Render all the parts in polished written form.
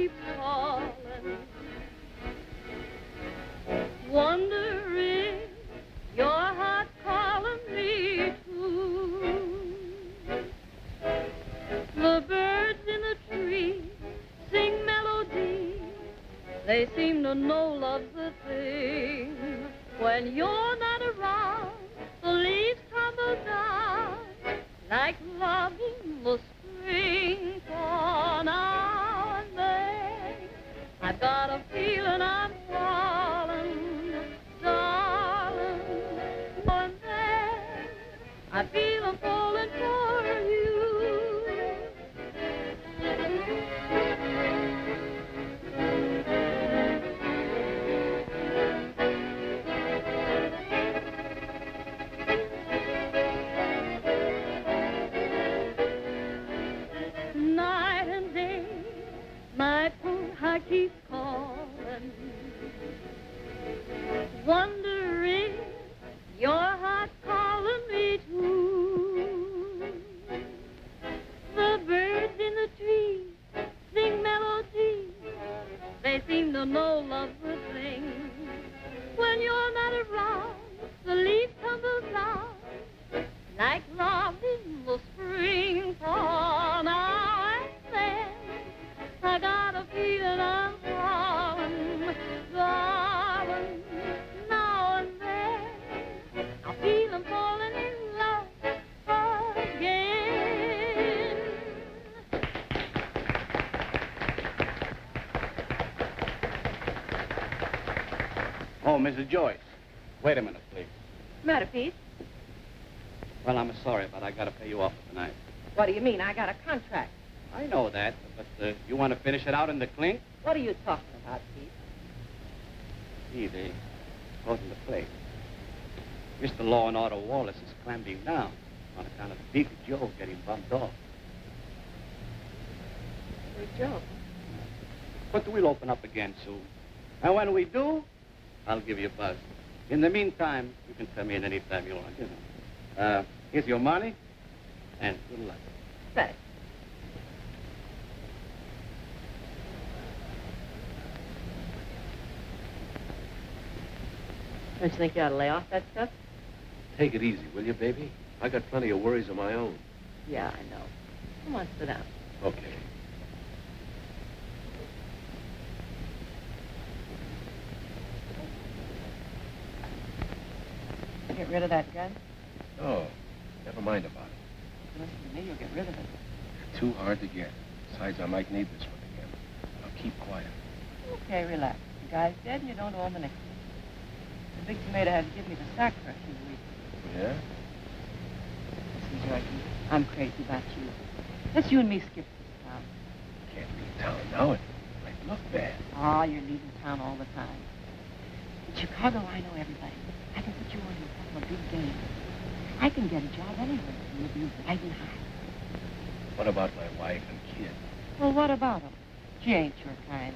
keep calling, wondering your heart calling me too. The birds in the trees sing melody. They seem to know love's a thing. When you're not around, the leaves tumble down like love in the spring. For now and then, I've got a feeling I'm falling, darling. Now and then, I feel I'm falling for you. Night and day, my poor heart keeps calling, wondering your heart calling me too. The birds in the trees sing melodies. They seem to know love's a thing. When you're not around, the leaves tumble down like love in the spring. For now and then, I got a feeling I'm falling, darling. Now and then, I feel I'm falling in love again. Oh, Mrs. Joyce. Wait a minute, please. Matter, Pete? Well, I'm sorry, but I gotta pay you off for tonight. What do you mean? I got a contract. I know that, but you want to finish it out in the clink? What are you talking about, Pete? See, they closing the place. Mr. Law and Order Wallace is clamping down on account of Big Joe getting bumped off. Big Joe? But we'll open up again soon. And when we do, I'll give you a buzz. In the meantime, you can come in any time you want, you know. Here's your money, and good luck. Thanks. Don't you think you ought to lay off that stuff? Take it easy, will you, baby? I got plenty of worries of my own. Yeah, I know. Come on, sit down. Okay. Get rid of that gun? Oh, never mind about it. Listen to me, you'll get rid of it. Too hard to get. Besides, I might need this one again. I'll keep quiet. Okay, relax. The guy's dead and you don't owe him anything. The big tomato had to give me the sack for a few weeks. Yeah? Listen, Georgie, I'm crazy about you. Let's you and me skip this town. Can't leave town now. It might look bad. Oh, you're leaving town all the time. In Chicago, I know everybody. I can put you on a couple of big games. I can get a job anywhere, and you'll be bright and high. What about my wife and kid? Well, what about them? She ain't your kind.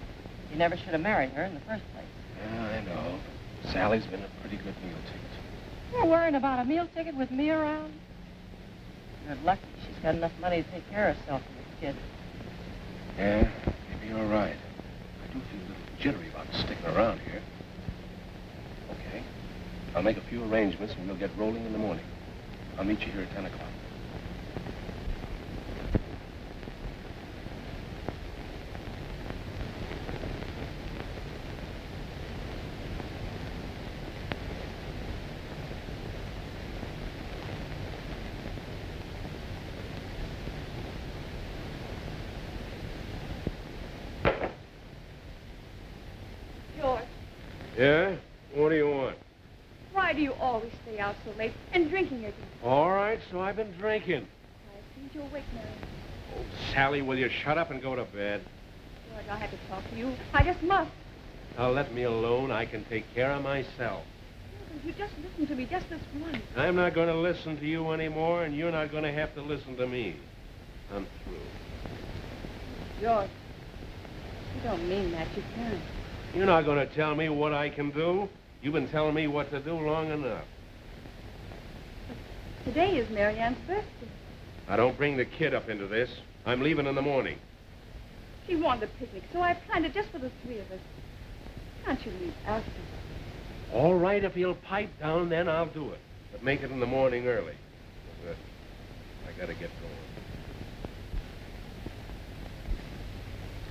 You never should have married her in the first place. Yeah, I know. Sally's been a pretty good meal ticket. You're worrying about a meal ticket with me around? You're lucky she's got enough money to take care of herself and the kid. Yeah, maybe you're right. I do feel a little jittery about sticking around here. Okay. I'll make a few arrangements and we'll get rolling in the morning. I'll meet you here at 10 o'clock. George, Yeah? What do you want? why do you always stay out so late and drinking again? All right, so I've been drinking. I seem to awake, Mary. Oh, Sally, will you shut up and go to bed? George, I have to talk to you. I just must. Now, let me alone. I can take care of myself. You just listen to me just this once. I'm not going to listen to you anymore, and you're not going to have to listen to me. I'm through. George, you don't mean that. You can't. You're not going to tell me what I can do. You've been telling me what to do long enough. Today is Mary Ann's birthday. Now, don't bring the kid up into this. I'm leaving in the morning. She wanted a picnic, so I planned it just for the three of us. Can't you leave after? All right, if he'll pipe down, then I'll do it. But make it in the morning early. I gotta get going.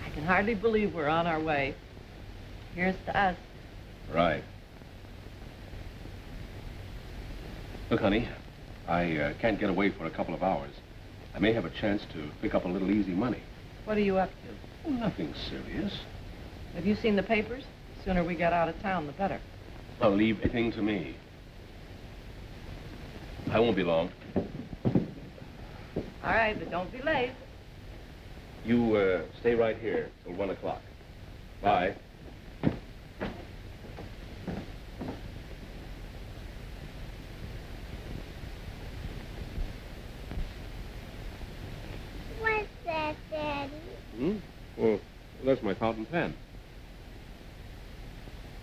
I can hardly believe we're on our way. Here's to us. Right. Look, honey, I can't get away for a couple of hours. I may have a chance to pick up a little easy money. What are you up to? Well, nothing serious. Have you seen the papers? The sooner we get out of town, the better. I'll leave everything to me. I won't be long. All right, but don't be late. You stay right here till 1 o'clock. Bye. What's that, Daddy? Well, that's my fountain pen.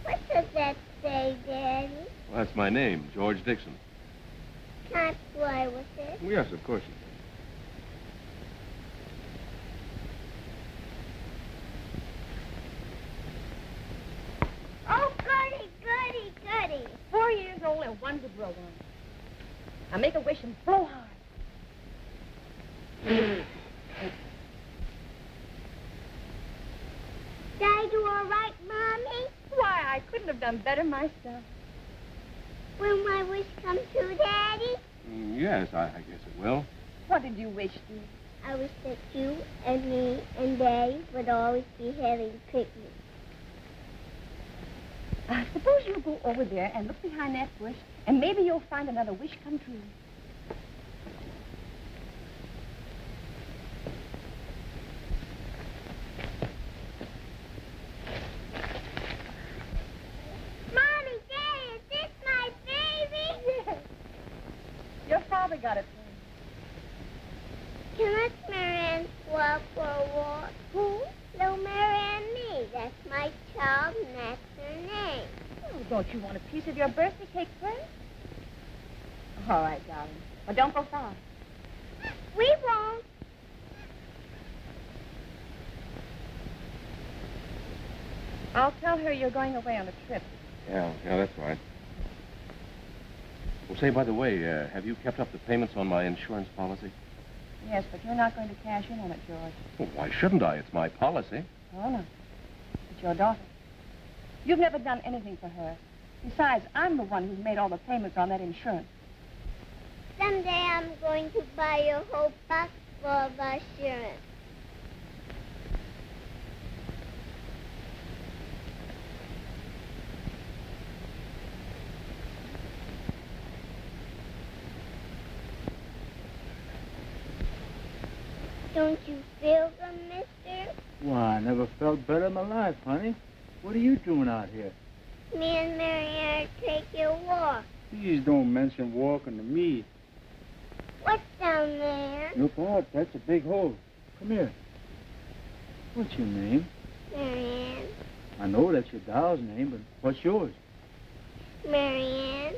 What does that say, Daddy? Well, that's my name, George Dixon. Can I play with it? Well, yes, of course you can. Oh, goody, goody, goody. 4 years old and one to grow on. Now make a wish and blow hard. Did I do all right, Mommy? Why, I couldn't have done better myself. Will my wish come true, Daddy? Yes, I guess it will. What did you wish, dear? I wish that you and me and Daddy would always be having picnics. Suppose you go over there and look behind that bush, and maybe you'll find another wish come true. Mommy, Daddy, is this my baby? Yes. Your father got it for Can us Marianne go out for a walk? Who? Little Marianne me. That's my child, and that's her name. Oh, don't you want a piece of your birthday cake first? All right, darling. But don't go far. We won't. I'll tell her you're going away on a trip. Yeah, that's right. Well, say, by the way, have you kept up the payments on my insurance policy? Yes, but you're not going to cash in on it, George. Well, why shouldn't I? It's my policy. Oh, no. It's your daughter. You've never done anything for her. Besides, I'm the one who's made all the payments on that insurance. Someday I'm going to buy you a whole box full of insurance. Don't you feel good, mister? Why, I never felt better in my life, honey. What are you doing out here? Me and Marianne take you a walk. Please don't mention walking to me. What's down there? Look out, that's a big hole. Come here. What's your name? Marianne. I know that's your doll's name, but what's yours? Marianne.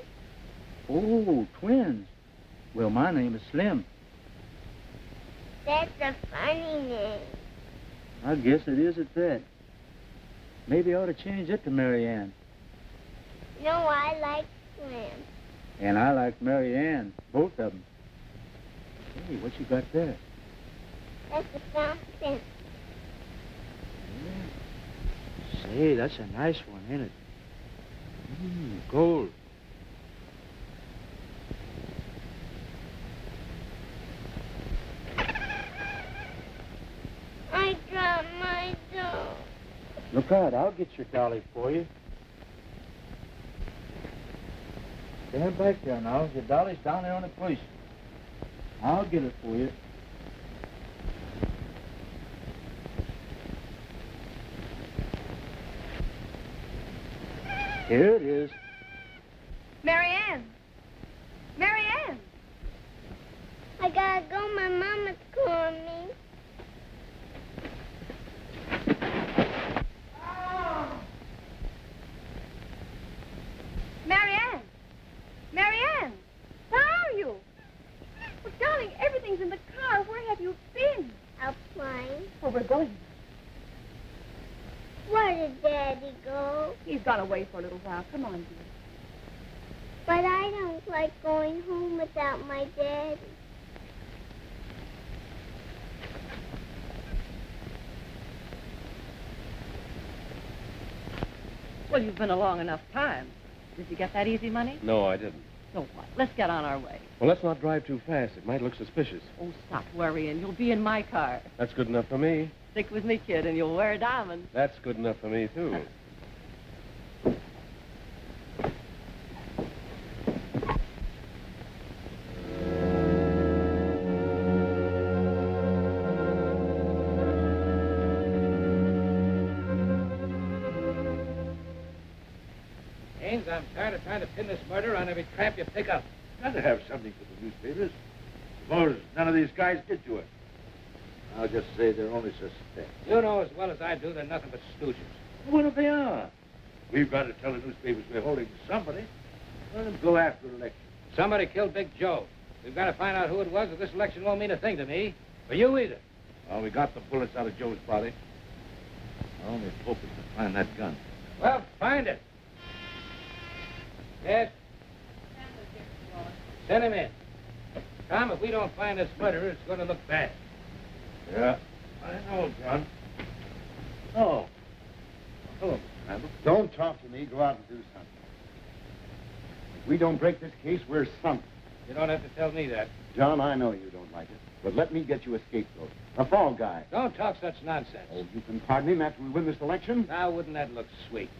Oh, twins. Well, my name is Slim. That's a funny name. I guess it is at that. Maybe I ought to change it to Mary Ann. No, I like Slim. And I like Mary Ann, both of them. Hey, what you got there? That's a fountain. Say, that's a nice one, ain't it? Gold. I dropped my doll. Look out, I'll get your dolly for you. Stand back there now. Your dolly's down there on the place. I'll get it for you. Here it is. Marianne! Marianne! I gotta go. My mama's calling me. Marianne! Marianne! Where are you? Well, darling, everything's in the car. Where have you been? Out flying. Well, we're going. He's gone away for a little while. Come on, dear. But I don't like going home without my daddy. Well, you've been a long enough time. Did you get that easy money? No, I didn't. So what? Let's get on our way. Well, let's not drive too fast. It might look suspicious. Oh, stop worrying. You'll be in my car. That's good enough for me. Stick with me, kid, and you'll wear a diamond. That's good enough for me, too. Haynes, I'm tired of trying to pin this murder on every tramp you pick up. Got to have something for the newspapers. Suppose none of these guys did do it. I'll just say they're only suspects. You know as well as I do they're nothing but stooges. What if they are? We've got to tell the newspapers we're holding somebody. Let them go after the election. Somebody killed Big Joe. We've got to find out who it was, or this election won't mean a thing to me. Or you either. Well, we got the bullets out of Joe's body. Our only hope is to find that gun. Well, find it. Yes? Send him in. Tom, if we don't find this murderer, it's going to look bad. Yeah, I know, John. Oh. Hello, Mr. Randall. Don't talk to me. Go out and do something. If we don't break this case, we're sunk. You don't have to tell me that. John, I know you don't like it, but let me get you a scapegoat. A fall guy. Don't talk such nonsense. Oh, you can pardon him after we win this election? Now, wouldn't that look sweet?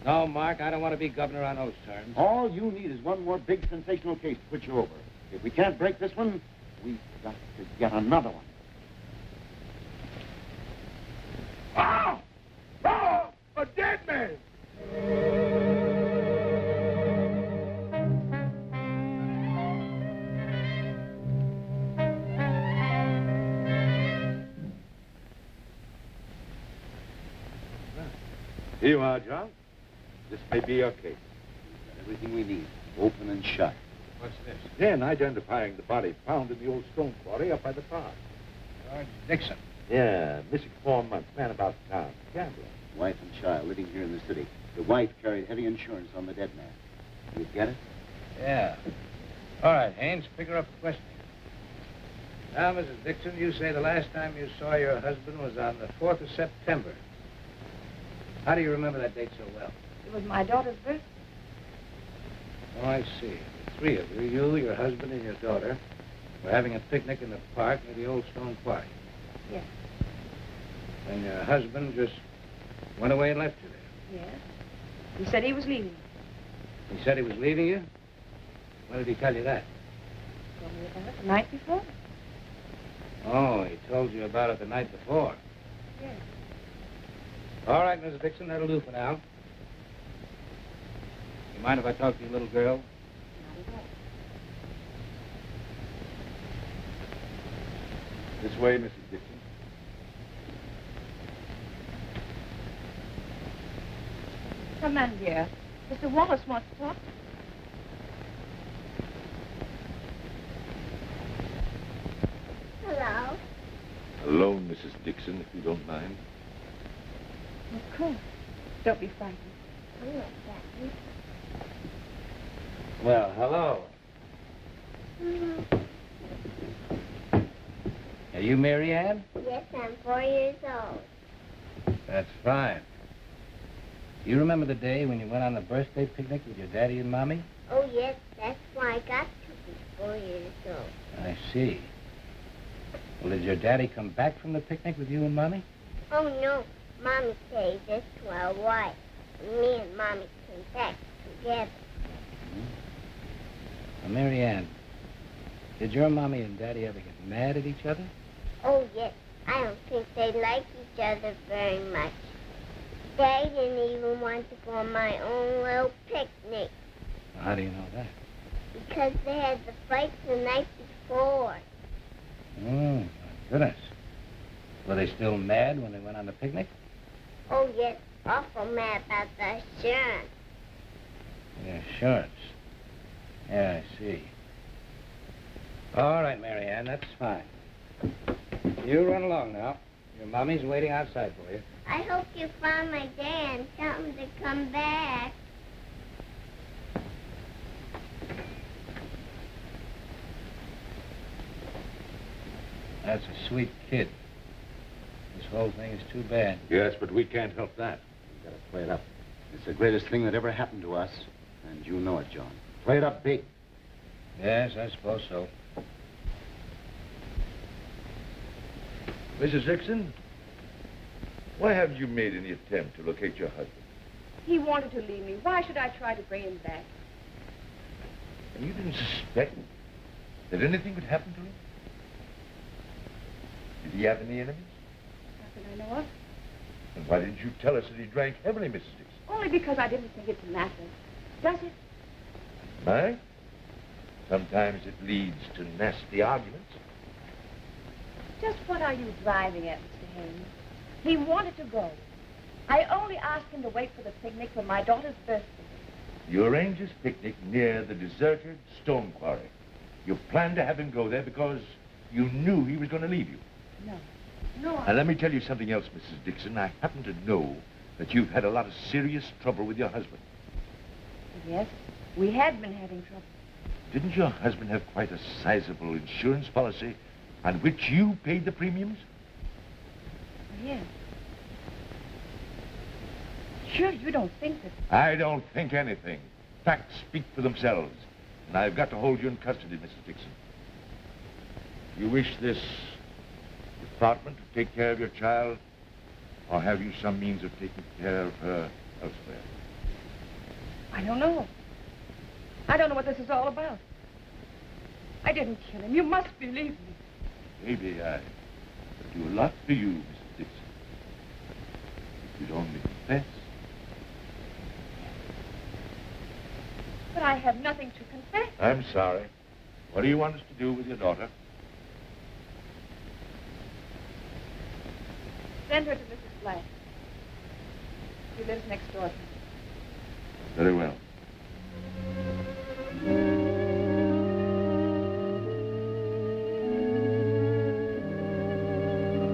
No, Mark, I don't want to be governor on those terms. All you need is one more big sensational case to put you over. If we can't break this one, we've got to get another one. Oh! Oh! A dead man! Here you are, John. This may be your case. We've got everything we need, open and shut. What's this? Then identifying the body found in the old stone quarry up by the park. George Dixon. Yeah, missing 4 months. Man about town. Gambler. Wife and child living here in the city. The wife carried heavy insurance on the dead man. You get it? Yeah. All right, Haynes, pick her up for questioning. Now, Mrs. Dixon, you say the last time you saw your husband was on the 4th of September. How do you remember that date so well? It was my daughter's birthday. Oh, I see. The three of you, your husband and your daughter, were having a picnic in the park near the old stone quarry. Yes. And your husband just went away and left you there. Yes. He said he was leaving. He said he was leaving you? When did he tell you that? Told me about it the night before. Oh, he told you about it the night before. Yes. All right, Mrs. Dixon, that'll do for now. You mind if I talk to your little girl? Not at all. This way, Mrs. Dixon. Come on, dear. Mr. Wallace wants to talk to you. Hello. Hello, Mrs. Dixon, if you don't mind. Of course. Don't be frightened. I'm not frightened. Well, hello. Are you Mary Ann? Yes, I'm 4 years old. That's fine. Do you remember the day when you went on the birthday picnic with your daddy and mommy? Oh, yes, that's why I got to be 4 years old. I see. Well, did your daddy come back from the picnic with you and mommy? Oh, no. Mommy saved us to our wife. And me and Mommy came back together. Now, Mary Ann, did your mommy and daddy ever get mad at each other? Oh, yes. I don't think they like each other very much. They didn't even want to go on my own little picnic Well, how do you know that? because they had the fight the night before. Oh, my goodness. Were they still mad when they went on the picnic? Oh, yes. Awful mad about the insurance. The insurance. Yeah, I see. All right, Mary Ann, that's fine. You run along now. Your mommy's waiting outside for you. I hope you find my dad and tell him to come back. That's a sweet kid. This whole thing is too bad. Yes, but we can't help that. We've got to play it up. It's the greatest thing that ever happened to us, and you know it, John. Play it up big. Yes, I suppose so. Mrs. Dixon, why haven't you made any attempt to locate your husband? He wanted to leave me. Why should I try to bring him back? And you didn't suspect that anything could happen to him? Did he have any enemies? Not that I know of. And why didn't you tell us that he drank heavily, Mrs. Dixon? Only because I didn't think it mattered. Does it? Might. Sometimes it leads to nasty arguments. Just what are you driving at, Mr. Haynes? He wanted to go. I only asked him to wait for the picnic for my daughter's birthday. You arranged this picnic near the deserted stone quarry. You planned to have him go there because you knew he was going to leave you. No. No, And let me tell you something else, Mrs. Dixon. I happen to know that you've had a lot of serious trouble with your husband. Yes, we had been having trouble. Didn't your husband have quite a sizable insurance policy on which you paid the premiums? Yes. Sure, you don't think that... I don't think anything. Facts speak for themselves. And I've got to hold you in custody, Mrs. Dixon. You wish this department to take care of your child, or have you some means of taking care of her elsewhere? I don't know. I don't know what this is all about. I didn't kill him. You must believe me. Maybe I do a lot for you, Mrs. Dixon. If you'd only confess. But I have nothing to confess. I'm sorry. What do you want us to do with your daughter? Send her to Mrs. Black. She lives next door to me. Very well.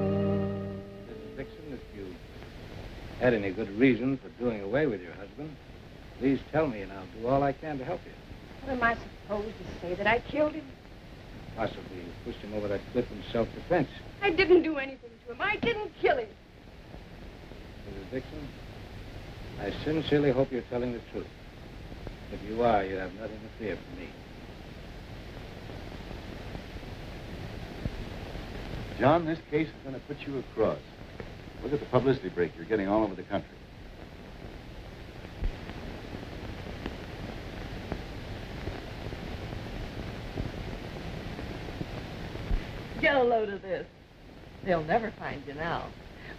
Mrs. Dixon, if you had any good reason for doing away with your husband, please tell me and I'll do all I can to help you. What am I supposed to say? That I killed him? Possibly you pushed him over that cliff in self-defense. I didn't do anything to him. I didn't kill him. Mrs. Dixon, I sincerely hope you're telling the truth. If you are, you have nothing to fear from me. John, this case is going to put you across. Look at the publicity break you're getting all over the country. Get a load of this. They'll never find you now.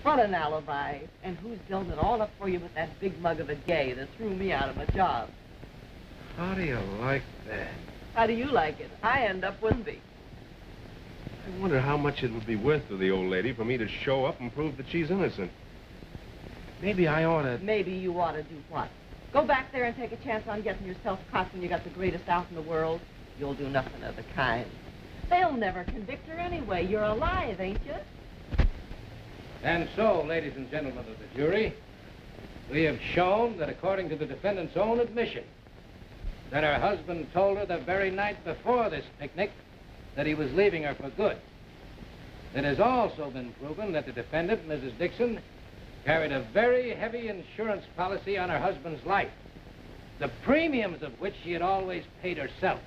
What an alibi. And who's building it all up for you with that big mug of a gay that threw me out of my job? How do you like that? How do you like it? I end up with me. I wonder how much it would be worth to the old lady for me to show up and prove that she's innocent. Maybe I ought to... Maybe you ought to do what? Go back there and take a chance on getting yourself caught when you got the greatest out in the world? You'll do nothing of the kind. They'll never convict her anyway. You're alive, ain't you? And so, ladies and gentlemen of the jury, we have shown that according to the defendant's own admission, that her husband told her the very night before this picnic that he was leaving her for good. It has also been proven that the defendant, Mrs. Dixon, carried a very heavy insurance policy on her husband's life, the premiums of which she had always paid herself.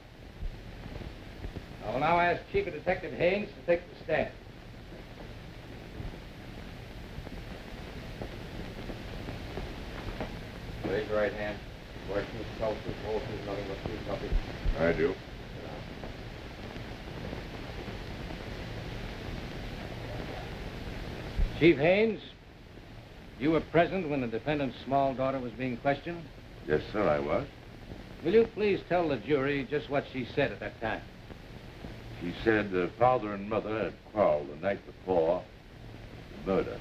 I will now ask Chief Detective Haynes to take the stand. Raise your right hand. Swear to yourself this oath is nothing but true copy. I do. Chief Haynes, you were present when the defendant's small daughter was being questioned? Yes, sir, I was. Will you please tell the jury just what she said at that time? She said the father and mother had quarreled the night before the murder.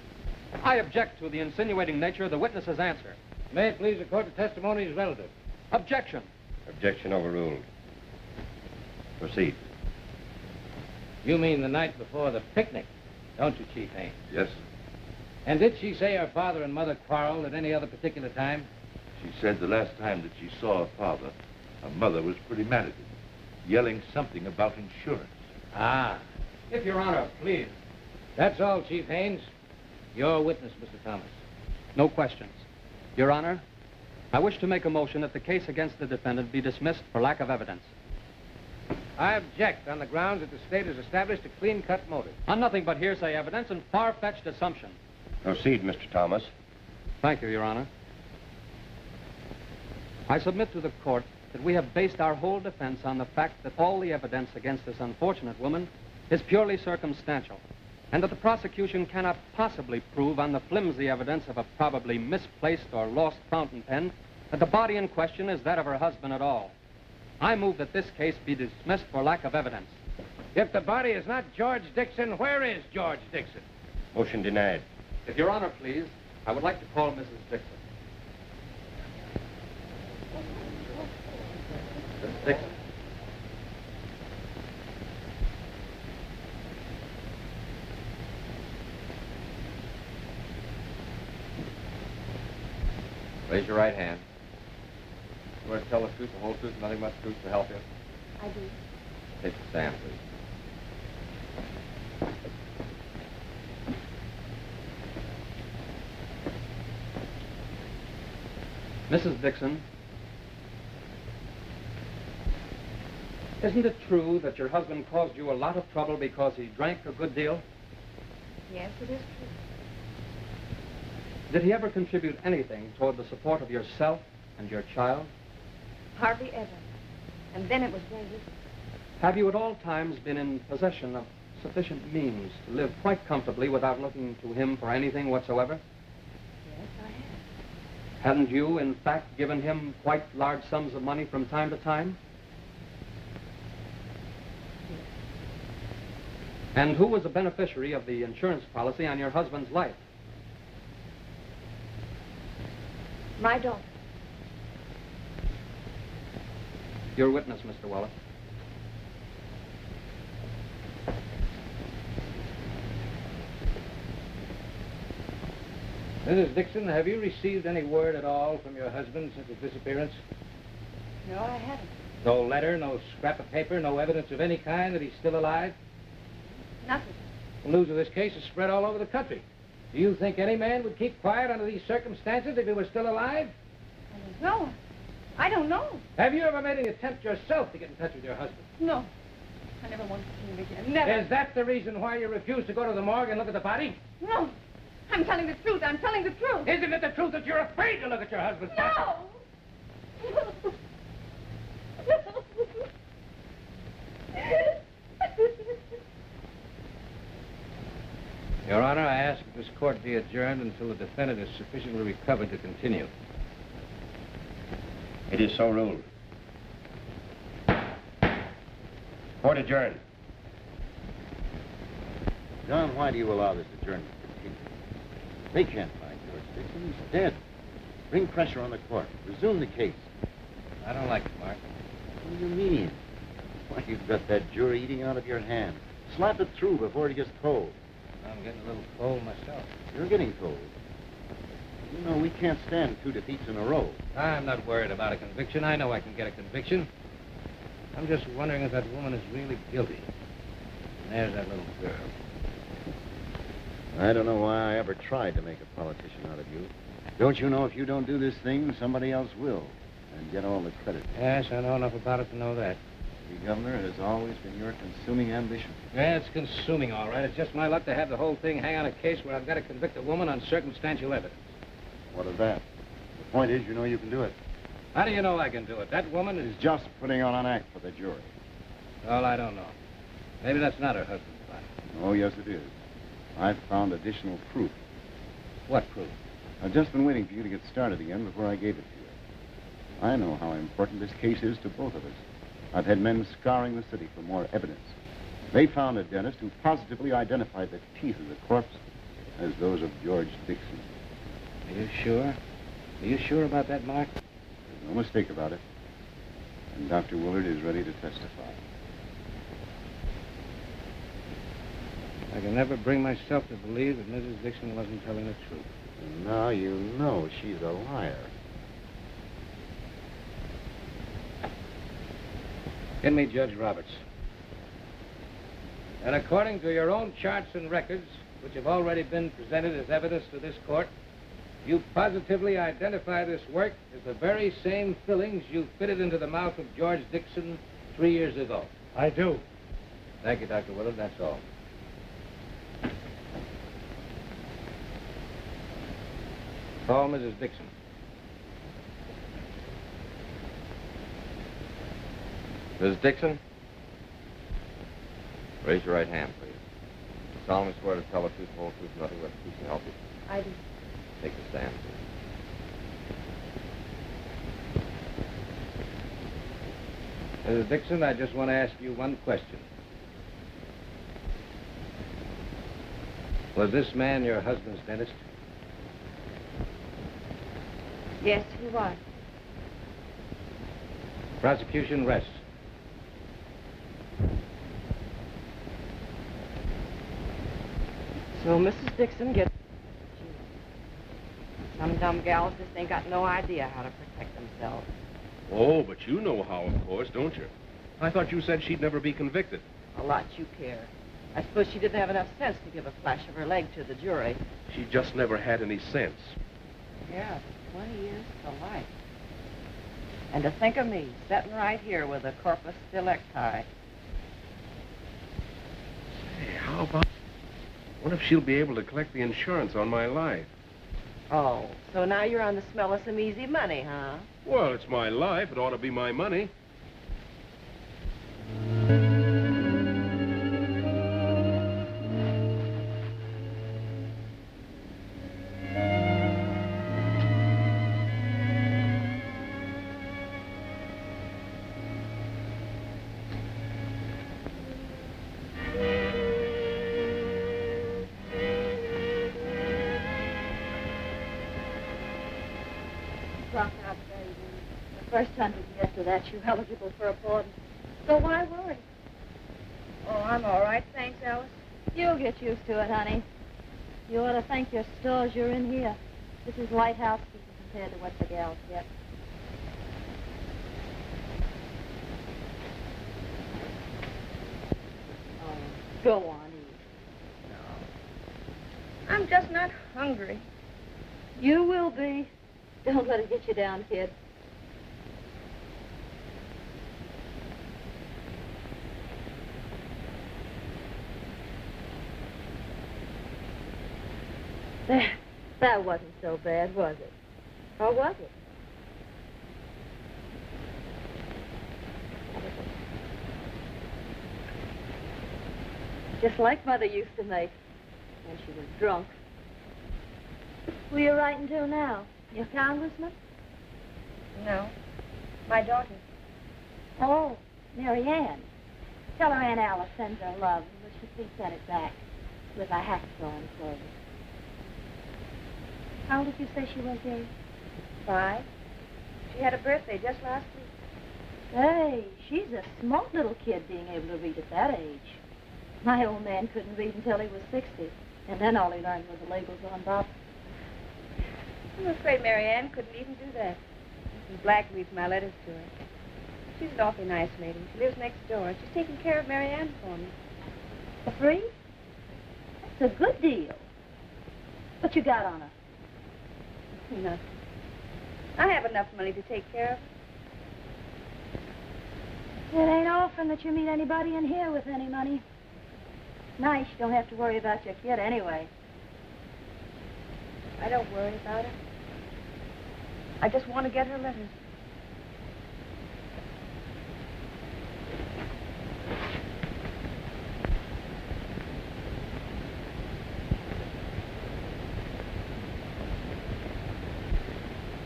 I object to the insinuating nature of the witness's answer. May it please the court, the testimony is relative. Objection. Objection overruled. Proceed. You mean the night before the picnic, don't you, Chief Haynes? Yes, sir. And did she say her father and mother quarreled at any other particular time? She said the last time that she saw her father, her mother was pretty mad at him, yelling something about insurance. Ah. If Your Honor, please. That's all, Chief Haynes. Your witness, Mr. Thomas. No questions. Your Honor, I wish to make a motion that the case against the defendant be dismissed for lack of evidence. I object on the grounds that the state has established a clean-cut motive. On nothing but hearsay evidence and far-fetched assumption. Proceed, Mr. Thomas. Thank you, Your Honor. I submit to the court that we have based our whole defense on the fact that all the evidence against this unfortunate woman is purely circumstantial, and that the prosecution cannot possibly prove on the flimsy evidence of a probably misplaced or lost fountain pen that the body in question is that of her husband at all. I move that this case be dismissed for lack of evidence. If the body is not George Dixon, where is George Dixon? Motion denied. If Your Honor, please, I would like to call Mrs. Dixon. Mrs. Dixon. Raise your right hand. You want to tell the truth, the whole truth, and nothing but the truth to help you? I do. Take the stand, please. Mrs. Dixon, isn't it true that your husband caused you a lot of trouble because he drank a good deal? Yes, it is true. Did he ever contribute anything toward the support of yourself and your child? Hardly ever. And then it was very little. Have you at all times been in possession of sufficient means to live quite comfortably without looking to him for anything whatsoever? Yes, I have. Hadn't you, in fact, given him quite large sums of money from time to time? Yes. And who was a beneficiary of the insurance policy on your husband's life? My daughter. Your witness, Mr. Wallace. Mrs. Dixon, have you received any word at all from your husband since his disappearance? No, I haven't. No letter, no scrap of paper, no evidence of any kind that he's still alive? Nothing. The news of this case is spread all over the country. Do you think any man would keep quiet under these circumstances if he was still alive? I don't know. I don't know. Have you ever made any attempt yourself to get in touch with your husband? No. I never want to see him again. Never. Is that the reason why you refuse to go to the morgue and look at the body? No. I'm telling the truth. I'm telling the truth. Isn't it the truth that you're afraid to look at your husband's body? No. Your Honor, I ask that this court be adjourned until the defendant is sufficiently recovered to continue. It is so ruled. Court adjourned. John, why do you allow this adjournment to continue? They can't find George Dixon. He's dead. Bring pressure on the court. Resume the case. I don't like it, Mark. What do you mean? Why, you've got that jury eating out of your hand. Slap it through before it gets cold. I'm getting a little cold myself. You're getting cold. You know, we can't stand 2 defeats in a row. I'm not worried about a conviction. I know I can get a conviction. I'm just wondering if that woman is really guilty. And there's that little girl. I don't know why I ever tried to make a politician out of you. Don't you know if you don't do this thing, somebody else will, and get all the credit? Yes, I know enough about it to know that. The governor has always been your consuming ambition. Yeah, it's consuming, all right. It's just my luck to have the whole thing hang on a case where I've got to convict a woman on circumstantial evidence. What of that? The point is, you know you can do it. How do you know I can do it? That woman is... It's just putting on an act for the jury. Well, I don't know. Maybe that's not her husband's body. Oh, yes, it is. I've found additional proof. What proof? I've just been waiting for you to get started again before I gave it to you. I know how important this case is to both of us. I've had men scouring the city for more evidence. They found a dentist who positively identified the teeth of the corpse as those of George Dixon. Are you sure? Are you sure about that, Mark? There's no mistake about it. And Dr. Willard is ready to testify. I can never bring myself to believe that Mrs. Dixon wasn't telling the truth. And now you know she's a liar. Get me Judge Roberts. And according to your own charts and records, which have already been presented as evidence to this court, you positively identify this work as the very same fillings you fitted into the mouth of George Dixon 3 years ago. I do. Thank you, Dr. Willard. That's all. Call Mrs. Dixon. Mrs. Dixon? Raise your right hand, please. You solemnly swear to tell the truth, the whole truth, and nothing but the truth to help you. I do. Take the stand, please. Mrs. Dixon, I just want to ask you one question. Was this man your husband's dentist? Yes, he was. Prosecution rests. So Mrs. Dixon gets... Some dumb gals just ain't got no idea how to protect themselves. Oh, but you know how, of course, don't you? I thought you said she'd never be convicted. A lot you care. I suppose she didn't have enough sense to give a flash of her leg to the jury. She just never had any sense. Yeah, 20 years to life. And to think of me, sitting right here with a corpus delicti. Hey, how about... What if she'll be able to collect the insurance on my life? Oh, so now you're on the smell of some easy money, huh? Well, it's my life. It ought to be my money. Dropped out, baby. The first 100 years of that, you're eligible for a pardon. So why worry? Oh, I'm all right, thanks, Alice. You'll get used to it, honey. You ought to thank your stars you're in here. This is light housekeeping compared to what the gals get. Oh, go on, eat. No. I'm just not hungry. You will be. Don't let it get you down, kid. There. That wasn't so bad, was it? Or was it? Just like Mother used to make when she was drunk. Who are you writing to now? Your congressman? No, my daughter. Oh, Mary Ann. Tell her Aunt Alice sends her love, and wish she please send it back with a hacksaw enclosed. How old did you say she was, dear? 5. She had a birthday just last week. Hey, she's a smart little kid being able to read at that age. My old man couldn't read until he was 60, and then all he learned was the labels on bottles. I'm afraid Mary Ann couldn't even do that. Mrs. Black reads my letters to her. She's an awfully nice lady. She lives next door. She's taking care of Mary Ann for me. For free? That's a good deal. What you got on her? Nothing. I have enough money to take care of her. It ain't often that you meet anybody in here with any money. Nice, you don't have to worry about your kid anyway. I don't worry about her. I just want to get her letters.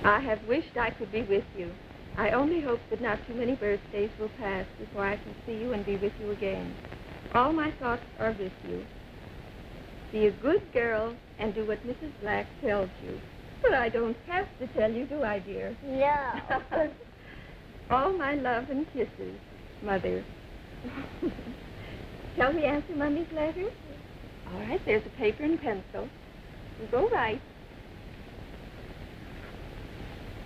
I have wished I could be with you. I only hope that not too many birthdays will pass before I can see you and be with you again. All my thoughts are with you. Be a good girl and do what Mrs. Black tells you. But I don't have to tell you, do I, dear? No. All my love and kisses, Mother. Shall we answer Mummy's letter? All right, there's a paper and pencil. You go right.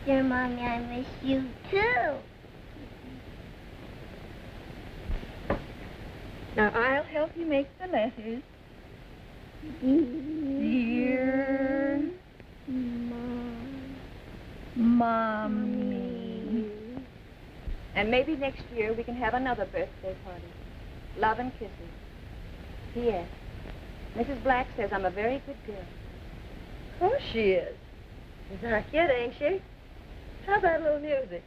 Dear Mommy, I miss you too. Now, I'll help you make the letters. Dear Mommy. And maybe next year we can have another birthday party. Love and kisses. P.S. Mrs. Black says I'm a very good girl. Of course she is. She's our kid, ain't she? How's that little music?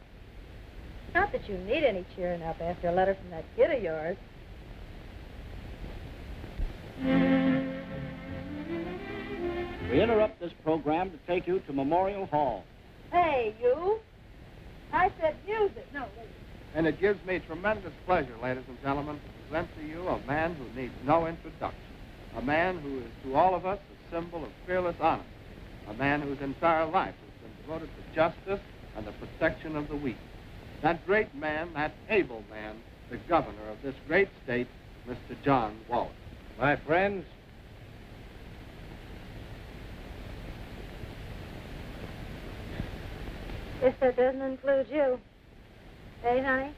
Not that you need any cheering up after a letter from that kid of yours. We interrupt this program to take you to Memorial Hall. Hey, you. I said music. No, wait. And it gives me tremendous pleasure, ladies and gentlemen, to present to you a man who needs no introduction. A man who is to all of us a symbol of fearless honor. A man whose entire life has been devoted to justice and the protection of the weak. That great man, that able man, the governor of this great state, Mr. John Wallace. My friends, Guess that doesn't include you. Hey, honey?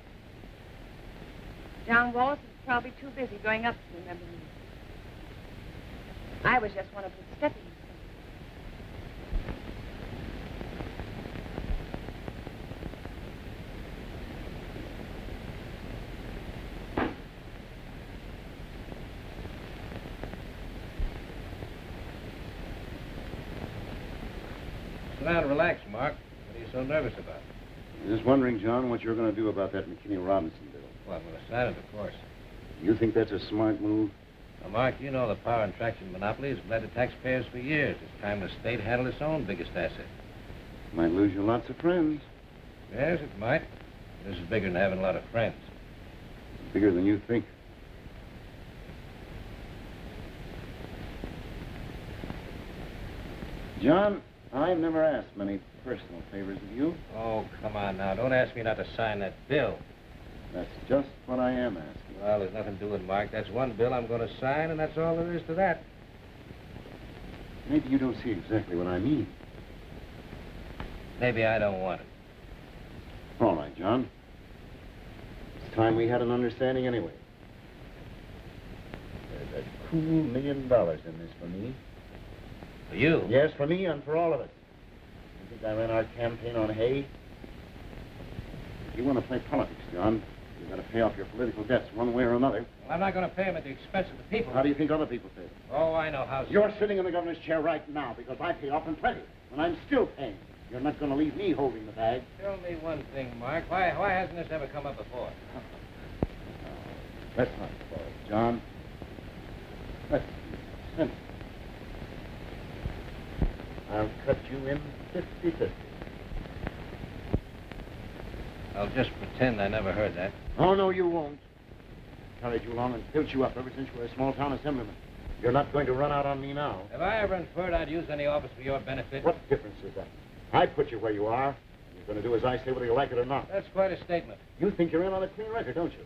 John Wallace is probably too busy going up to remember me. I was just one of his stepping stones. sit down and relax, Mark. What are you so nervous about? I'm just wondering, John, what you're going to do about that McKinney-Robinson bill. Well, I'm going to sign it, of course. You think that's a smart move? Now, Mark, you know the power and traction monopoly has led to taxpayers for years. It's time the state handled its own biggest asset. Might lose you lots of friends. Yes, it might. This is bigger than having a lot of friends. Bigger than you think. John, I've never asked many personal favors of you. Oh, come on now. Don't ask me not to sign that bill. That's just what I am asking. Well, there's nothing to it, Mark. That's one bill I'm going to sign, and that's all there is to that. Maybe you don't see exactly what I mean. Maybe I don't want it. All right, John. It's time we had an understanding anyway. There's a cool $1 million in this for me. For you? Yes, for me and for all of us. You think I ran our campaign on hay? If you want to play politics, John, you've got to pay off your political debts one way or another. Well, I'm not going to pay them at the expense of the people. How do you think other people pay them? Oh, I know how. You're sitting in the governor's chair right now because I pay off in plenty, and I'm still paying. You're not going to leave me holding the bag. Tell me one thing, Mark. Why hasn't this ever come up before? Let's not quarrel, John. Let's be simple. I'll cut you in 50-50. I'll just pretend I never heard that. Oh, no, you won't. Carried you along and built you up ever since you were a small-town assemblyman. You're not going to run out on me now. Have I ever inferred I'd use any office for your benefit? What difference is that? I put you where you are. You're going to do as I say whether you like it or not. That's quite a statement. You think you're in on a clean record, don't you?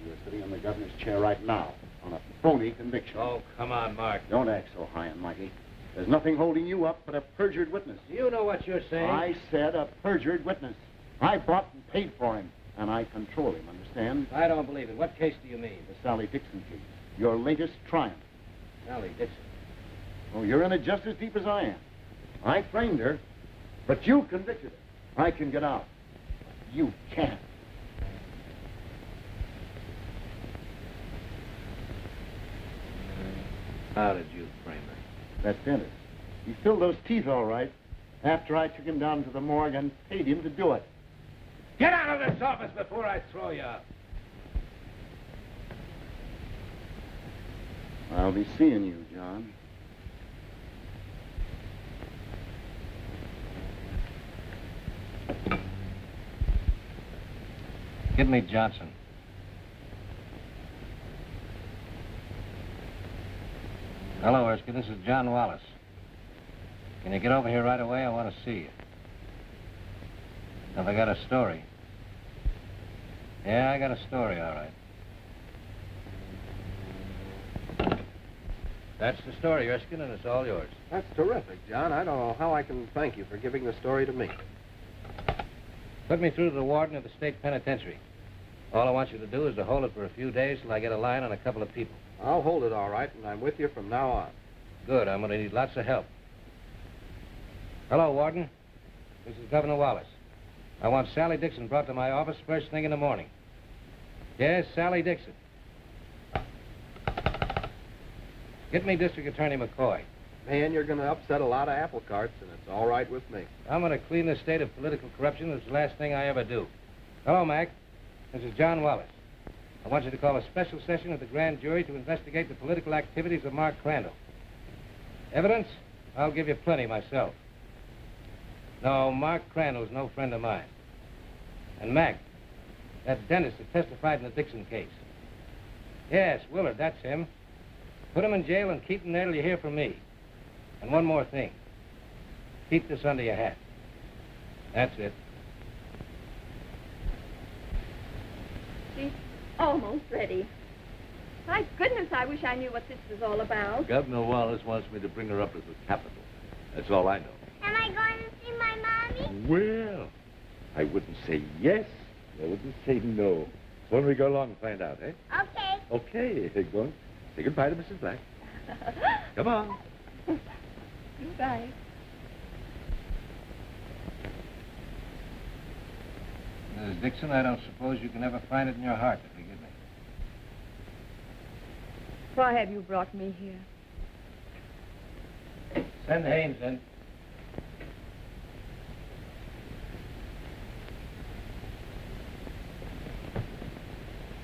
You're sitting in the governor's chair right now on a phony conviction. Oh, come on, Mark. Don't act so high and mighty. There's nothing holding you up but a perjured witness. Do you know what you're saying? I said a perjured witness. I bought and paid for him, and I control him, understand? I don't believe it. What case do you mean? The Sally Dixon case. Your latest triumph. Sally Dixon. Oh, you're in it just as deep as I am. I framed her, but you convicted her. I can get out. You can't. How did you frame her? That dentist. He filled those teeth all right after I took him down to the morgue and paid him to do it. Get out of this office before I throw you out. I'll be seeing you, John. Give me Johnson. Hello, Erskine. This is John Wallace. Can you get over here right away? I want to see you. Have I got a story? Yeah, I got a story, all right. That's the story, Erskine, and it's all yours. That's terrific, John. I don't know how I can thank you for giving the story to me. Put me through to the warden of the state penitentiary. All I want you to do is to hold it for a few days till I get a line on a couple of people. I'll hold it all right, and I'm with you from now on. Good. I'm going to need lots of help. Hello, Warden. This is Governor Wallace. I want Sally Dixon brought to my office first thing in the morning. Yes, Sally Dixon. Get me District Attorney McCoy. Man, you're going to upset a lot of apple carts, and it's all right with me. I'm going to clean the state of political corruption. It's the last thing I ever do. Hello, Mac. This is John Wallace. I want you to call a special session of the grand jury to investigate the political activities of Mark Crandall. Evidence? I'll give you plenty myself. No, Mark Crandall's no friend of mine. And Mac, that dentist that testified in the Dixon case. Yes, Willard, that's him. Put him in jail and keep him there till you hear from me. And one more thing. Keep this under your hat. That's it. She's almost ready. My goodness, I wish I knew what this was all about. Governor Wallace wants me to bring her up to the Capitol. That's all I know. Am I going to see my mommy? Well, I wouldn't say yes. I wouldn't say no. When we go along and find out, eh? Okay. Okay, go on. Say goodbye to Mrs. Black. Come on. Goodbye. Mrs. Dixon, I don't suppose you can ever find it in your heart to forgive me. Why have you brought me here? Send Haynes in.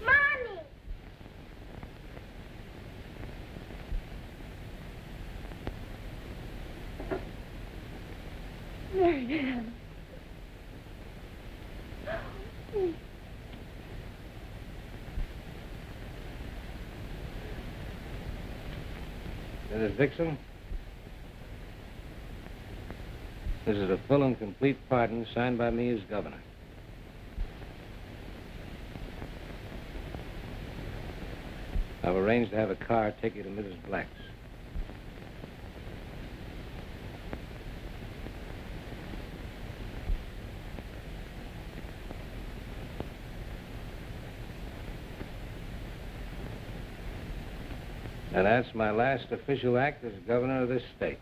Mommy! Marianne. Mrs. Dixon, this is a full and complete pardon signed by me as governor. I've arranged to have a car take you to Mrs. Black's. And that's my last official act as governor of this state.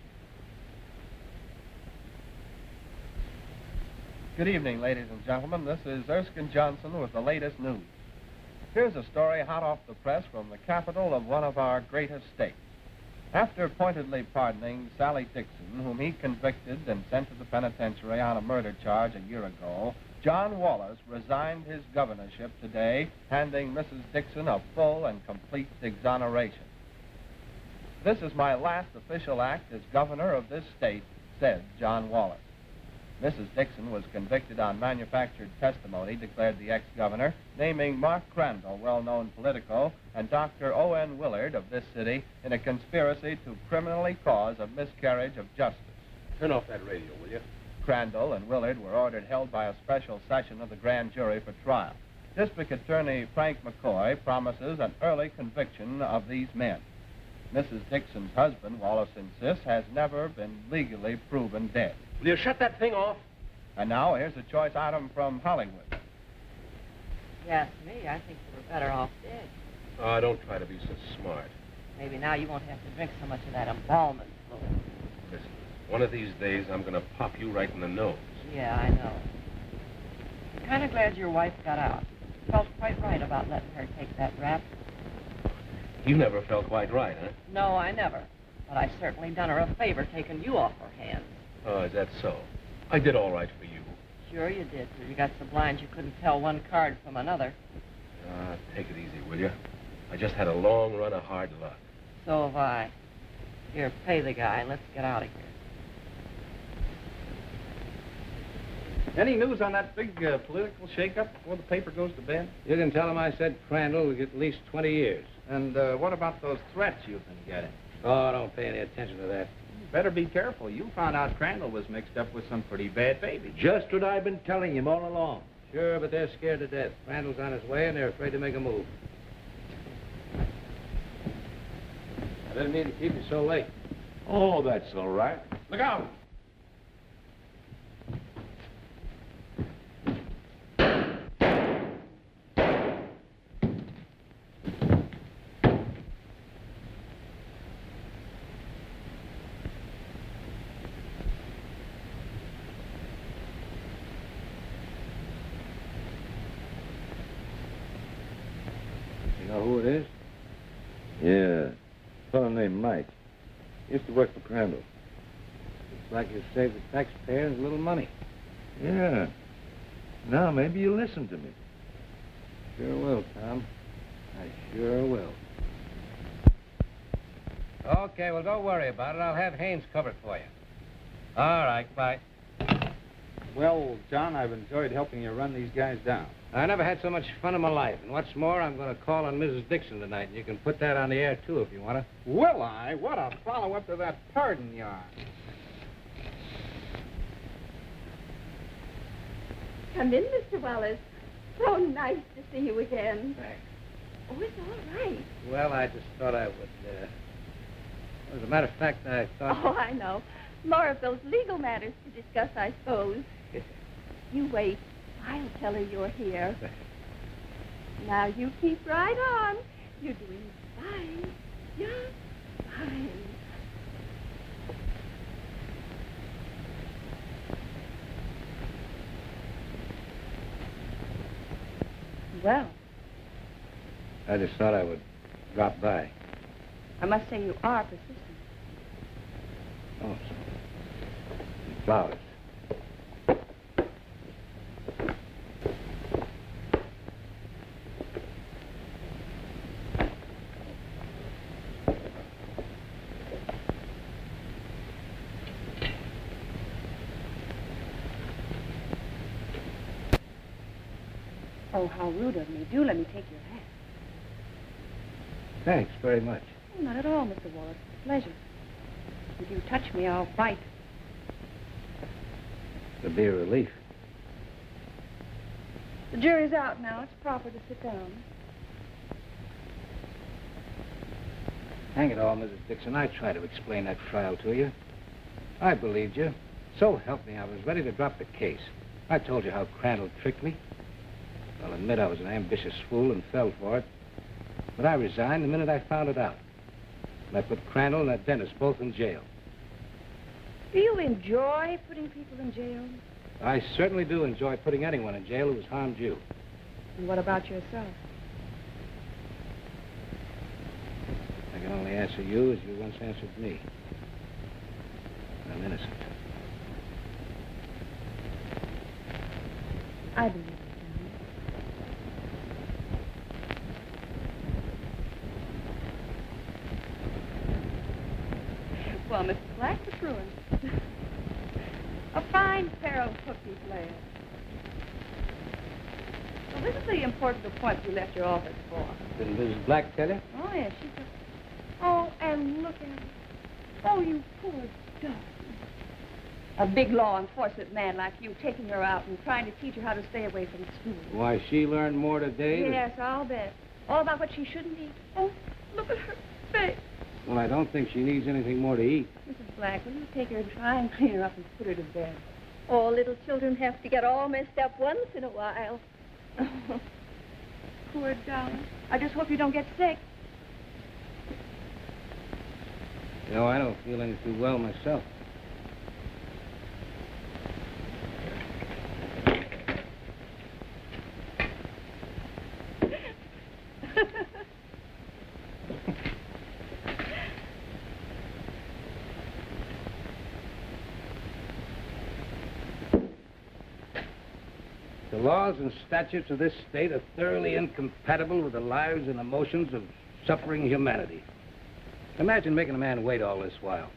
Good evening, ladies and gentlemen. This is Erskine Johnson with the latest news. Here's a story hot off the press from the capital of one of our greatest states. After pointedly pardoning Sally Dixon, whom he convicted and sent to the penitentiary on a murder charge a year ago, John Wallace resigned his governorship today, handing Mrs. Dixon a full and complete exoneration. This is my last official act as governor of this state, said John Wallace. Mrs. Dixon was convicted on manufactured testimony, declared the ex-governor, naming Mark Crandall, well-known Politico, and Dr. O.N. Willard of this city in a conspiracy to criminally cause a miscarriage of justice. Turn off that radio, will you? Crandall and Willard were ordered held by a special session of the grand jury for trial. District Attorney Frank McCoy promises an early conviction of these men. Mrs. Dixon's husband, Wallace insists, has never been legally proven dead. Will you shut that thing off? And now, here's a choice item from Hollywood. Yes, me, I think you were better off dead. Oh, don't try to be so smart. Maybe now you won't have to drink so much of that embalming fluid. Listen, one of these days I'm going to pop you right in the nose. Yeah, I know. I'm kind of glad your wife got out. Felt quite right about letting her take that rap. You never felt quite right, huh? No, I never. But I certainly done her a favor taking you off her hands. Oh, is that so? I did all right for you. Sure you did, till you got so blind you couldn't tell one card from another. Take it easy, will you? I just had a long run of hard luck. So have I. Here, pay the guy. Let's get out of here. Any news on that big political shakeup before the paper goes to bed? You can tell him I said Crandall will get at least 20 years. And what about those threats you've been getting? Oh, don't pay any attention to that. You better be careful. You found out Crandall was mixed up with some pretty bad babies. Just what I've been telling him all along. Sure, but they're scared to death. Crandall's on his way, and they're afraid to make a move. I didn't mean to keep you so late. Oh, that's all right. Look out! You know who it is? Yeah. A fellow named Mike. Used to work for Crandall. Looks like you saved the taxpayers a little money. Yeah. Now, maybe you'll listen to me. Sure will, Tom. I sure will. Okay, well, don't worry about it. I'll have Haynes covered for you. All right, bye. Well, John, I've enjoyed helping you run these guys down. I never had so much fun in my life. And what's more, I'm going to call on Mrs. Dixon tonight, and you can put that on the air, too, if you want to. Will I? What a follow-up to that pardon yarn. Come in, Mr. Wallace. So nice to see you again. Thanks. Oh, it's all right. Well, I just thought I would, as a matter of fact, I thought... Oh, I know. More of those legal matters to discuss, I suppose. You wait. I'll tell her you're here. Now, you keep right on. You're doing fine. Just fine. Well, I just thought I would drop by. I must say you are persistent. Oh, flowers. Oh, how rude of me. Do let me take your hat. Thanks very much. Oh, not at all, Mr. Wallace. It's a pleasure. If you touch me, I'll bite. It'll be a relief. The jury's out now. It's proper to sit down. Hang it all, Mrs. Dixon. I tried to explain that trial to you. I believed you. So help me, I was ready to drop the case. I told you how Crandall tricked me. I'll admit I was an ambitious fool and fell for it. But I resigned the minute I found it out. And I put Crandall and that dentist both in jail. Do you enjoy putting people in jail? I certainly do enjoy putting anyone in jail who has harmed you. And what about yourself? I can only answer you as you once answered me. I'm innocent. I believe it, Johnny. Well, Mr. Black, the truant. A fine pair of cookies, lad. Well, this is the important point you left your office for. Did Mrs. Black tell you? Oh, yes, she said. Oh, and look at her. Oh, you poor dog. A big law enforcement man like you taking her out and trying to teach her how to stay away from school. Why, she learned more today than... Yes, I'll bet. All about what she shouldn't eat. Oh, look at her face. Well, I don't think she needs anything more to eat. Mrs. Black, will you take her and try and clean her up and put her to bed? Oh, little children have to get all messed up once in a while. Poor darling. I just hope you don't get sick. You know, I don't feel any too well myself. The laws and statutes of this state are thoroughly incompatible with the lives and emotions of suffering humanity. Imagine making a man wait all this while.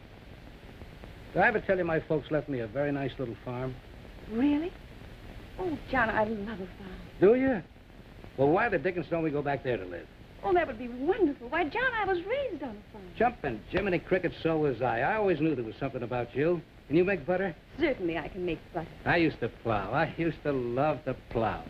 Did I ever tell you my folks left me a very nice little farm? Really? Oh, John, I love a farm. Do you? Well, why the dickens don't we go back there to live? Oh, that would be wonderful. Why, John, I was raised on a farm. Jumping Jiminy Cricket, so was I. I always knew there was something about you. Can you make butter? Certainly I can make butter. I used to plow. I used to love to plow.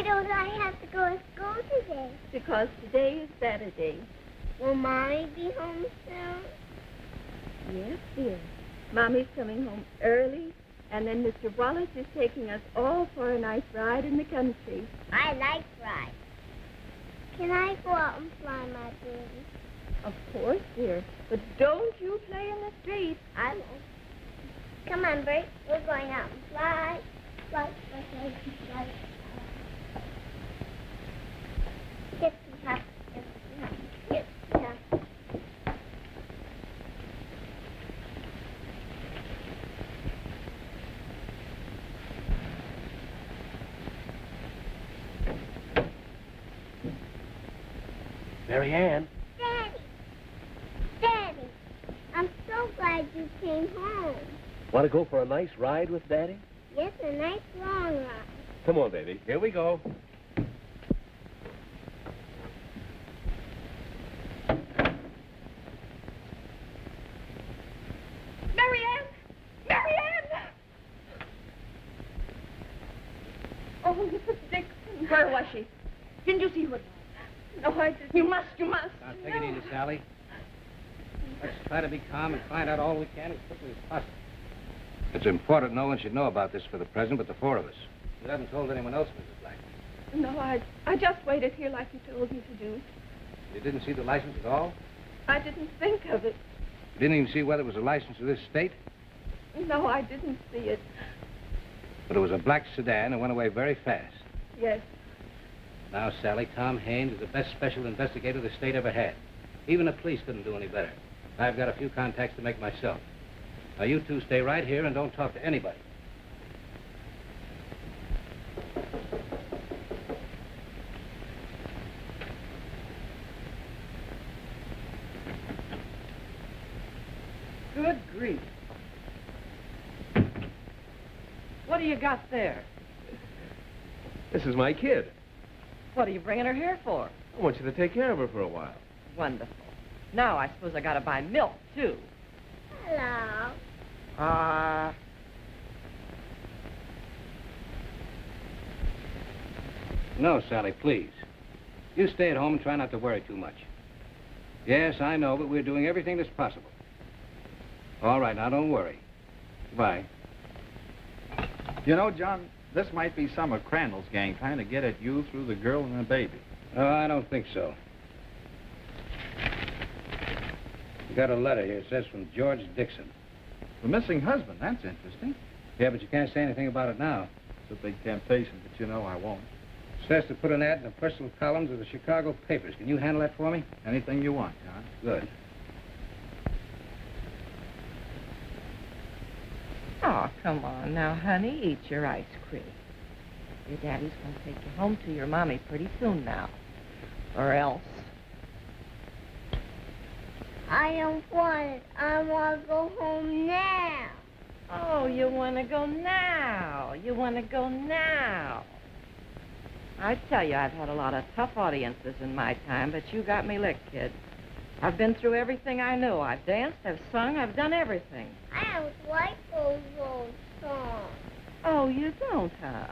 don't I have to go to school today? Because today is Saturday. Will Mommy be home soon? Yes, dear. Mommy's coming home early, and then Mr. Wallace is taking us all for a nice ride in the country. I like rides. Can I go out and fly my baby? Of course, dear. But don't you play in the street. I won't. Come on, Bert. We're going out and fly. Fly, fly, fly, fly. Hippy hop, hippy hop, hippy hop. Mary Ann. Daddy! Daddy! I'm so glad you came home. Want to go for a nice ride with Daddy? Yes, a nice long ride. Come on, baby. Here we go. Mary Ann! Mary Ann! Oh, Mrs. Dixon. Where was she? Didn't you see who it was? No, I didn't. You must. Now, take it easy, Sally. Let's try to be calm and find out all we can as quickly as possible. It's important no one should know about this for the present but the four of us. You haven't told anyone else, Mrs. Black. No, I just waited here like you told me to do. You didn't see the license at all? I didn't think of it. You didn't even see whether it was a license of this state? No, I didn't see it. But it was a black sedan and went away very fast. Yes. Now, Sally, Tom Haynes is the best special investigator the state ever had. Even the police couldn't do any better. I've got a few contacts to make myself. Now, you two stay right here and don't talk to anybody. Good grief. What do you got there? This is my kid. What are you bringing her here for? I want you to take care of her for a while. Wonderful. Now I suppose I gotta buy milk, too. Hello. No, Sally, please. You stay at home and try not to worry too much. Yes, I know, but we're doing everything that's possible. All right, now don't worry. Goodbye. You know, John, this might be some of Crandall's gang trying to get at you through the girl and the baby. Oh, I don't think so. You got a letter here. It says from George Dixon. The missing husband, that's interesting. Yeah, but you can't say anything about it now. It's a big temptation, but you know I won't. It says to put an ad in the personal columns of the Chicago papers. Can you handle that for me? Anything you want, John. Good. Oh, come on now, honey. Eat your ice cream. Your daddy's going to take you home to your mommy pretty soon now. Or else. I don't want it. I want to go home now. Oh, you want to go now. You want to go now. I tell you, I've had a lot of tough audiences in my time, but you got me licked, kid. I've been through everything I knew. I've danced, I've sung, I've done everything. I don't like those old songs. Oh, you don't, huh?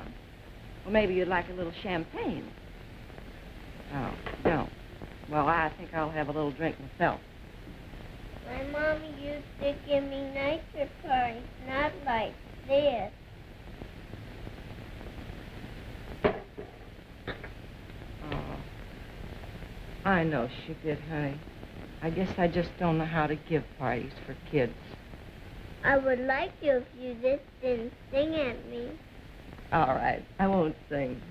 Well, maybe you'd like a little champagne. Oh, you don't. Well, I think I'll have a little drink myself. My mommy used to give me nicer parties, not like this. Oh, I know she did, honey. I guess I just don't know how to give parties for kids. I would like you if you just didn't sing at me. All right, I won't sing.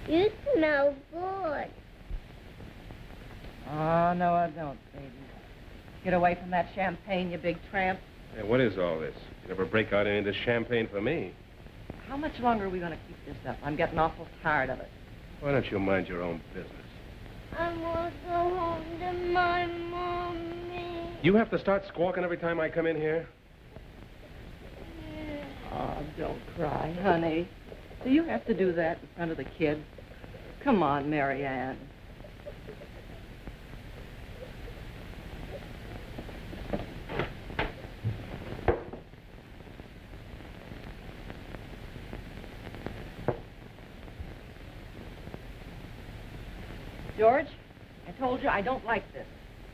You smell good. Oh, no, I don't, baby. Get away from that champagne, you big tramp. Hey, what is all this? You never break out any of this champagne for me. How much longer are we going to keep this up? I'm getting awful tired of it. Why don't you mind your own business? I want to go home to my mommy. You have to start squawking every time I come in here? Oh, don't cry, honey. Do you have to do that in front of the kids? Come on, Mary Ann. George, I told you I don't like this.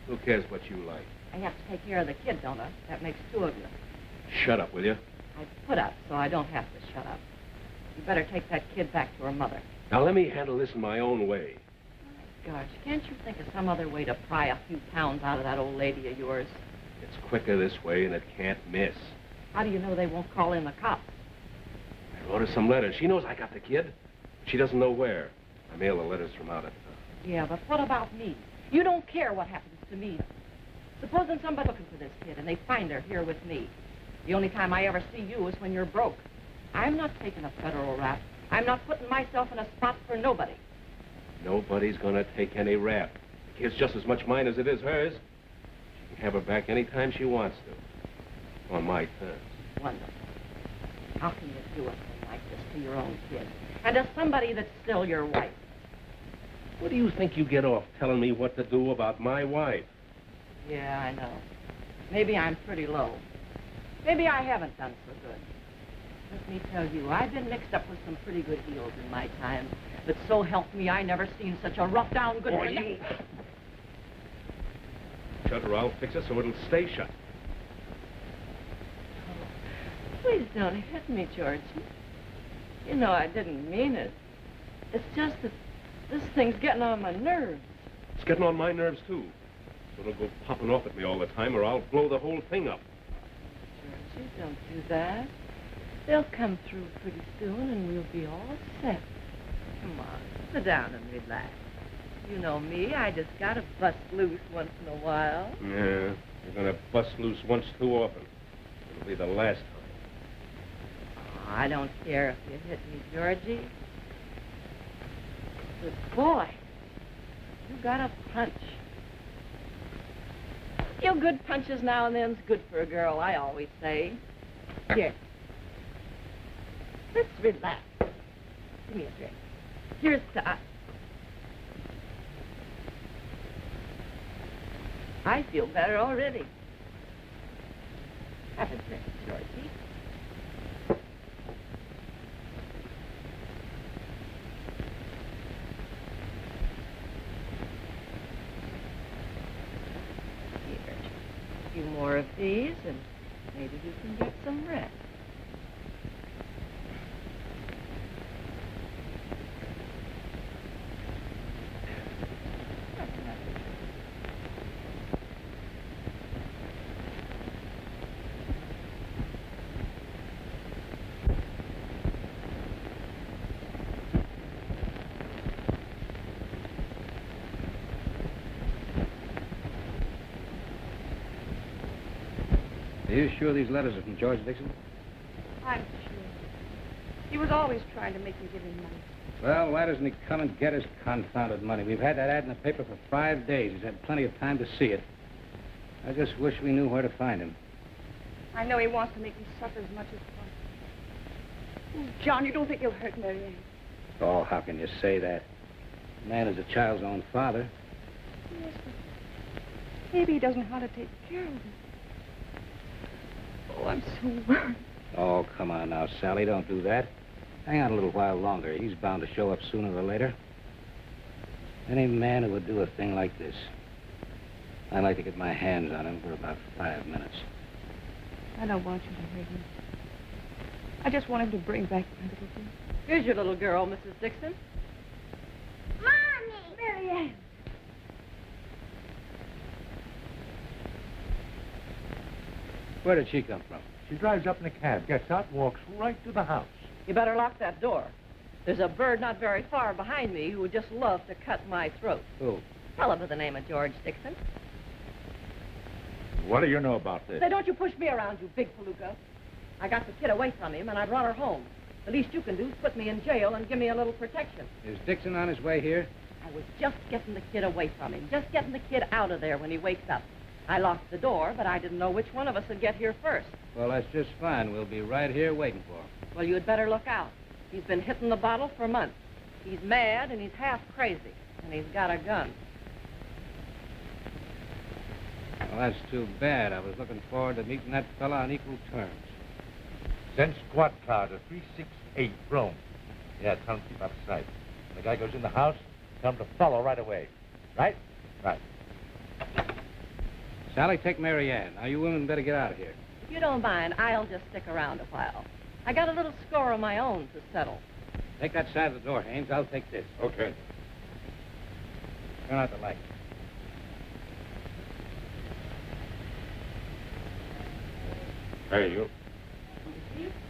Who cares what you like? I have to take care of the kid, don't I? That makes two of you. Shut up, will you? I put up, so I don't have to shut up. You better take that kid back to her mother. Now, let me handle this in my own way. Gosh, can't you think of some other way to pry a few pounds out of that old lady of yours? It's quicker this way, and it can't miss. How do you know they won't call in the cops? I wrote her some letters. She knows I got the kid. She doesn't know where. I mail the letters from out at... Yeah, but what about me? You don't care what happens to me. Supposing somebody's looking for this kid, and they find her here with me. The only time I ever see you is when you're broke. I'm not taking a federal rap. I'm not putting myself in a spot for nobody. Nobody's gonna take any rap. The kid's just as much mine as it is hers. She can have her back any time she wants to. On my terms. Wonderful. How can you do a thing like this to your own kid? And to somebody that's still your wife? What do you think you get off telling me what to do about my wife? Yeah, I know. Maybe I'm pretty low. Maybe I haven't done so good. Let me tell you, I've been mixed up with some pretty good heels in my time. But so help me, I never seen such a rough-down good... Boy, you... Shut her, I'll fix it so it'll stay shut. Please don't hit me, Georgie. You know I didn't mean it. It's just that this thing's getting on my nerves. It's getting on my nerves, too. So don't go popping off at me all the time, or I'll blow the whole thing up. Georgie, don't do that. They'll come through pretty soon, and we'll be all set. Come on, sit down and relax. You know me, I just gotta bust loose once in a while. Yeah, you're gonna bust loose once too often. It'll be the last time. Oh, I don't care if you hit me, Georgie. Good boy. You got a punch. You know, good punches now and then's good for a girl, I always say. Here. Let's relax. Give me a drink. Here's to us. I feel better already. Have a drink, Georgie. Here. A few more of these, and maybe you can get some rest. Are you sure these letters are from George Dixon? I'm sure. He was always trying to make me give him money. Well, why doesn't he come and get his confounded money? We've had that ad in the paper for 5 days. He's had plenty of time to see it. I just wish we knew where to find him. I know he wants to make me suffer as much as possible. Oh, John, you don't think you'll hurt Mary Ann? Oh, how can you say that? The man is a child's own father. Yes, but maybe he doesn't know how to take care of him. Oh, I'm so worried. Oh, come on now, Sally. Don't do that. Hang on a little while longer. He's bound to show up sooner or later. Any man who would do a thing like this. I'd like to get my hands on him for about 5 minutes. I don't want you to hurt him. I just want him to bring back my little girl. Here's your little girl, Mrs. Dixon. Mommy! Mary Ann! Where did she come from? She drives up in a cab, gets out, and walks right to the house. You better lock that door. There's a bird not very far behind me who would just love to cut my throat. Who? A fellow by the name of George Dixon. What do you know about this? Say, don't you push me around, you big palooka. I got the kid away from him, and I brought her home. The least you can do is put me in jail and give me a little protection. Is Dixon on his way here? I was just getting the kid away from him, just getting the kid out of there when he wakes up. I locked the door, but I didn't know which one of us would get here first. Well, that's just fine. We'll be right here waiting for him. Well, you'd better look out. He's been hitting the bottle for months. He's mad, and he's half crazy, and he's got a gun. Well, that's too bad. I was looking forward to meeting that fella on equal terms. Send squad car to 368 Rome. Yeah, tell him to keep out of sight. When the guy goes in the house, tell him to follow right away. Right? Right. Sally, take Mary Ann. Now, you women better get out of here. If you don't mind, I'll just stick around a while. I got a little score of my own to settle. Take that side of the door, Haynes. I'll take this. Okay. Turn out the light. Hey, you.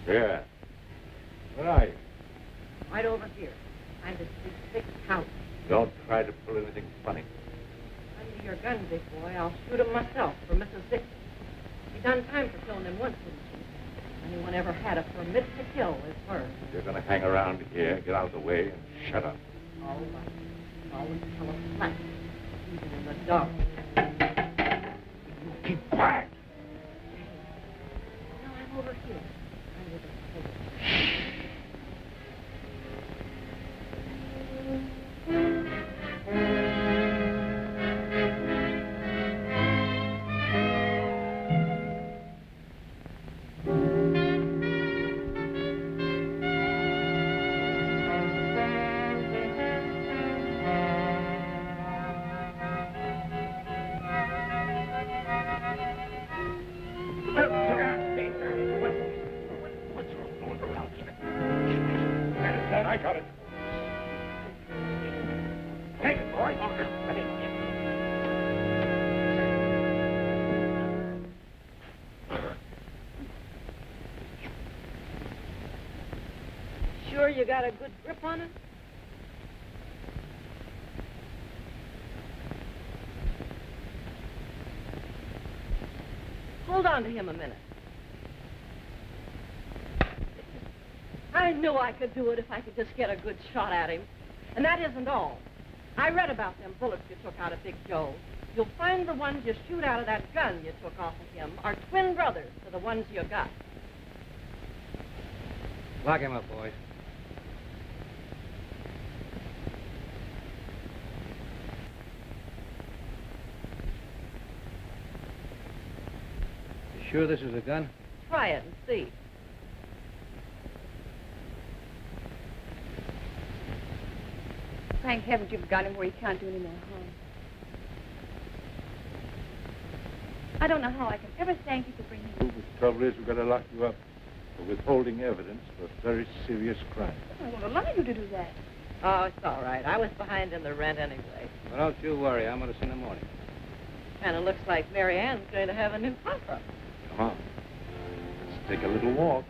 Yeah. Where are you? Right over here. Behind this big, thick house. Don't try to pull anything funny. Under your gun, big boy. I'll shoot him myself for Mrs. Dixon. You done time for killing him once, didn't you? Anyone ever had a permit to kill is her. You're going to hang around here, get out of the way, and shut up. All right. Always tell a flat. Even in the dark. Keep quiet. Now I'm over here. Under the table. I got it. Take it, boy. Sure you got a good grip on it? Hold on to him a minute. I knew I could do it if I could just get a good shot at him. And that isn't all. I read about them bullets you took out of Big Joe. You'll find the ones you shoot out of that gun you took off of him are twin brothers to the ones you got. Lock him up, boys. You sure this is a gun? Try it and see. Thank heavens you've got him where he can't do any more harm. I don't know how I can ever thank you for bringing him. The trouble is, we've got to lock you up for withholding evidence for a very serious crime. I won't allow you to do that. Oh, it's all right. I was behind in the rent anyway. Well, don't you worry. I'm going to see in the morning. And it looks like Mary Ann's going to have a new papa. Come on. Let's take a little walk.